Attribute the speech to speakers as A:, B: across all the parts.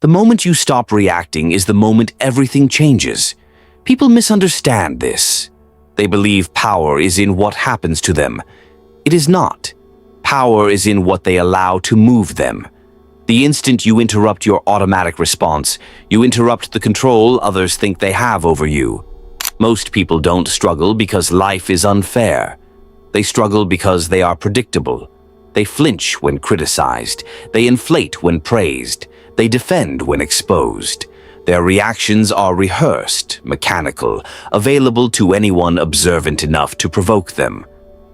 A: The moment you stop reacting is the moment everything changes. People misunderstand this. They believe power is in what happens to them. It is not. Power is in what they allow to move them. The instant you interrupt your automatic response, you interrupt the control others think they have over you. Most people don't struggle because life is unfair. They struggle because they are predictable. They flinch when criticized. They inflate when praised. They defend when exposed. Their reactions are rehearsed, mechanical, available to anyone observant enough to provoke them.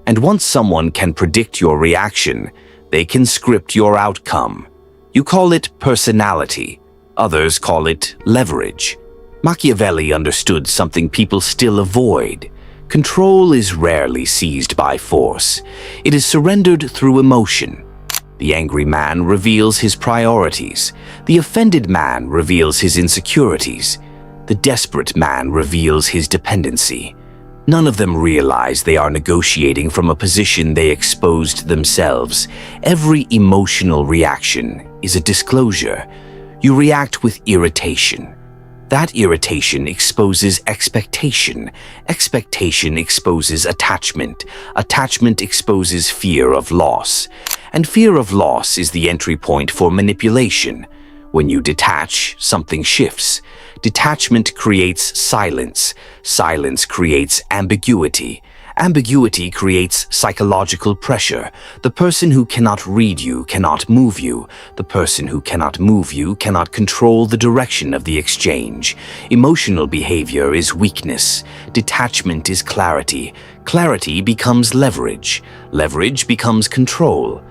A: And once someone can predict your reaction, they can script your outcome. You call it personality. Others call it leverage. Machiavelli understood something people still avoid. Control is rarely seized by force. It is surrendered through emotion. The angry man reveals his priorities. The offended man reveals his insecurities. The desperate man reveals his dependency. None of them realize they are negotiating from a position they exposed themselves. Every emotional reaction is a disclosure. You react with irritation. That irritation exposes expectation. Expectation exposes attachment. Attachment exposes fear of loss. And fear of loss is the entry point for manipulation. When you detach, something shifts. Detachment creates silence. Silence creates ambiguity. Ambiguity creates psychological pressure. The person who cannot read you cannot move you. The person who cannot move you cannot control the direction of the exchange. Emotional behavior is weakness. Detachment is clarity. Clarity becomes leverage. Leverage becomes control.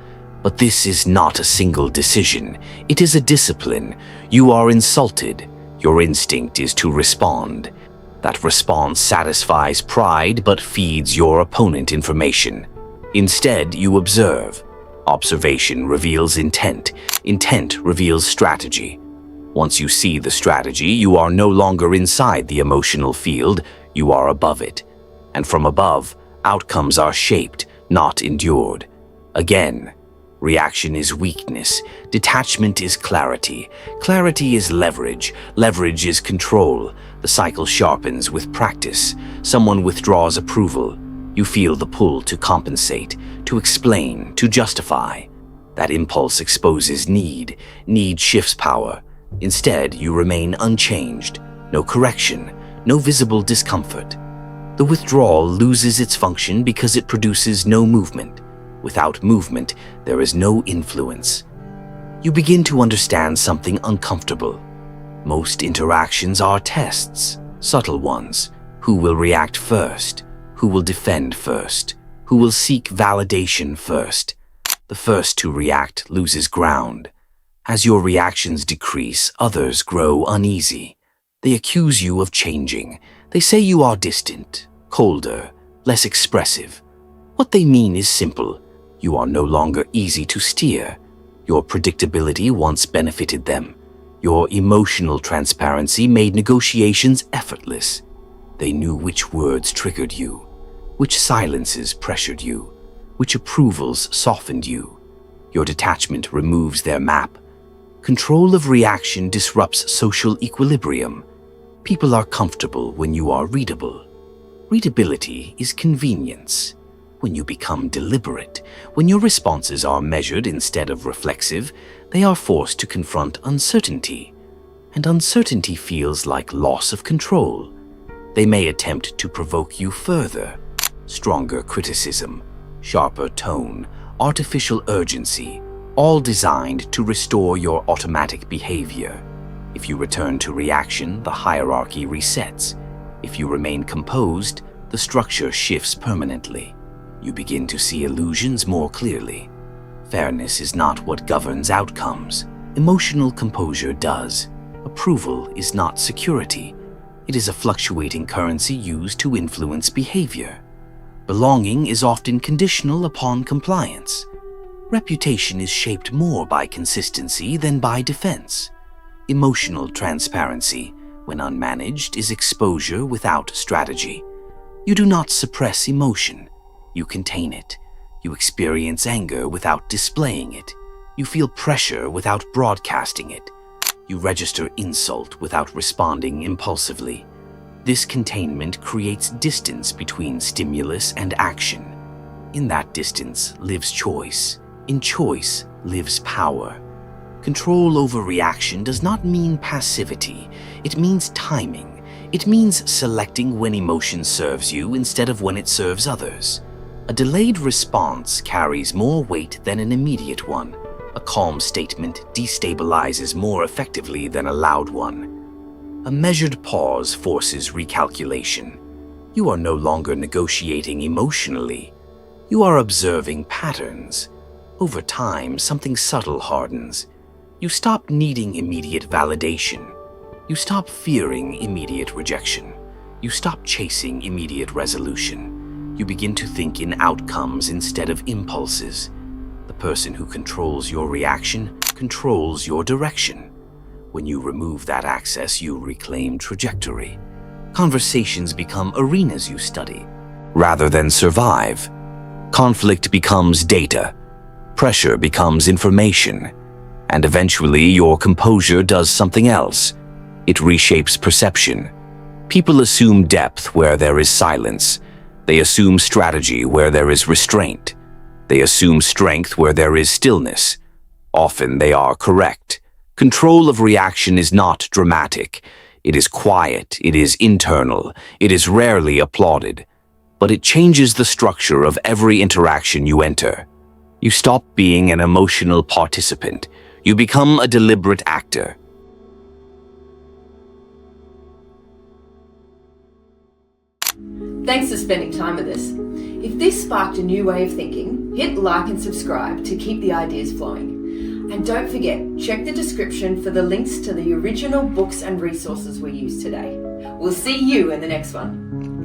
A: But this is not a single decision. It is a discipline. You are insulted. Your instinct is to respond. That response satisfies pride but feeds your opponent information. Instead, you observe. Observation reveals intent. Intent reveals strategy. Once you see the strategy, you are no longer inside the emotional field, you are above it. And from above, outcomes are shaped, not endured. Again, reaction is weakness. Detachment is clarity. Clarity is leverage. Leverage is control. The cycle sharpens with practice. Someone withdraws approval. You feel the pull to compensate, to explain, to justify. That impulse exposes need. Need shifts power. Instead, you remain unchanged. No correction, no visible discomfort. The withdrawal loses its function because it produces no movement. Without movement, there is no influence. You begin to understand something uncomfortable. Most interactions are tests, subtle ones. Who will react first? Who will defend first? Who will seek validation first? The first to react loses ground. As your reactions decrease, others grow uneasy. They accuse you of changing. They say you are distant, colder, less expressive. What they mean is simple. You are no longer easy to steer. Your predictability once benefited them. Your emotional transparency made negotiations effortless. They knew which words triggered you, which silences pressured you, which approvals softened you. Your detachment removes their map. Control of reaction disrupts social equilibrium. People are comfortable when you are readable. Readability is convenience. When you become deliberate, when your responses are measured instead of reflexive, they are forced to confront uncertainty. And uncertainty feels like loss of control. They may attempt to provoke you further. Stronger criticism, sharper tone, artificial urgency, all designed to restore your automatic behavior. If you return to reaction, the hierarchy resets. If you remain composed, the structure shifts permanently. You begin to see illusions more clearly. Fairness is not what governs outcomes. Emotional composure does. Approval is not security. It is a fluctuating currency used to influence behavior. Belonging is often conditional upon compliance. Reputation is shaped more by consistency than by defense. Emotional transparency, when unmanaged, is exposure without strategy. You do not suppress emotion. You contain it. You experience anger without displaying it. You feel pressure without broadcasting it. You register insult without responding impulsively. This containment creates distance between stimulus and action. In that distance lives choice. In choice lives power. Control over reaction does not mean passivity. It means timing. It means selecting when emotion serves you instead of when it serves others. A delayed response carries more weight than an immediate one. A calm statement destabilizes more effectively than a loud one. A measured pause forces recalculation. You are no longer negotiating emotionally. You are observing patterns. Over time, something subtle hardens. You stop needing immediate validation. You stop fearing immediate rejection. You stop chasing immediate resolution. You begin to think in outcomes instead of impulses. The person who controls your reaction controls your direction. When you remove that access, you reclaim trajectory. Conversations become arenas you study, rather than survive. Conflict becomes data. Pressure becomes information. And eventually, your composure does something else. It reshapes perception. People assume depth where there is silence. They assume strategy where there is restraint. They assume strength where there is stillness. Often they are correct. Control of reaction is not dramatic. It is quiet. It is internal. It is rarely applauded. But it changes the structure of every interaction you enter. You stop being an emotional participant. You become a deliberate actor.
B: Thanks for spending time with us. If this sparked a new way of thinking, hit like and subscribe to keep the ideas flowing. And don't forget, check the description for the links to the original books and resources we used today. We'll see you in the next one.